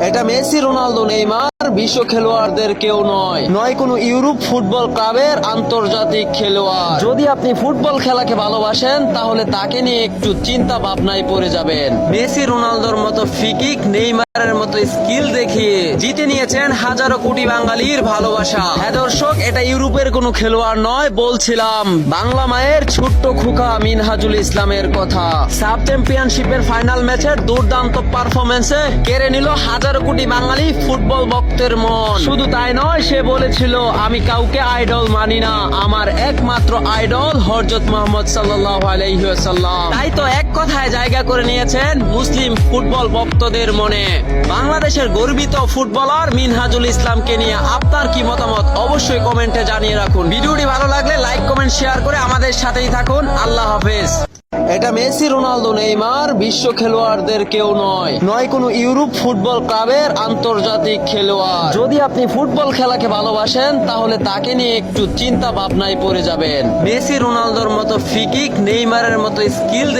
এটা Messi, Ronaldo, Neymar বিশ্ব খেলোয়াড়দের কেউ নয়, নয় কোনো ইউরোপ ফুটবল ক্লাবের আন্তর্জাতিক খেলোয়াড়। যদি আপনি ফুটবল খেলাকে ভালোবাসেন তাহলে তাকে নিয়ে একটু চিন্তা ভাবনায় পড়ে যাবেন। মেসি, রোনালদোর মতো ফ্রিকিক, নেইমারের মতো স্কিল দেখিয়ে জিতে নিয়েছেন হাজারো কোটি বাঙালির ভালোবাসা। হ্যাঁ দর্শক, এটা ইউরোপের কোনো খেলোয়াড় নয়, বলছিলাম বাংলা মায়ের ছোট্ট খোকা মিনহাজুল ইসলামের কথা। সাব চ্যাম্পিয়নশিপের ফাইনাল ম্যাচের দুর্দান্ত পারফরমেন্সে কেড়ে নিল হাজারো কোটি বাঙালি ফুটবল ভক্তের মন। শুধু তাই নয়, সে বলেছিল আমি কাউকে আইডল মানি না, আমার একমাত্র আইডল হযরত মুহাম্মদ সাল্লাল্লাহু আলাইহি ওয়াসাল্লাম। তাই তো এক কথায় জায়গা করে নিয়েছেন মুসলিম ফুটবল ভক্তদের মনে। বাংলাদেশের গর্বিত ফুটবলার মিনহাজুল ইসলামকে নিয়ে আপনার কি মতামত অবশ্যই কমেন্টে জানিয়ে রাখুন। ভিডিওটি ভালো লাগলে লাইক, কমেন্ট, শেয়ার করে আমাদের সাথেই থাকুন। আল্লাহ হাফেজ। এটা মেসি, রোনালদো, নেইমার বিশ্ব খেলোয়াড়দের কেউ নয়, নয় কোনো ইউরোপ ফুটবল ক্লাবের আন্তর্জাতিক খেলোয়াড়। যদি আপনি ফুটবল খেলাকে ভালোবাসেন তাহলে তাকে নিয়ে একটু চিন্তা ভাবনায় পড়ে যাবেন। মেসি, রোনালদোর মতো ফ্রিকিক, নেইমারের মতো স্কিল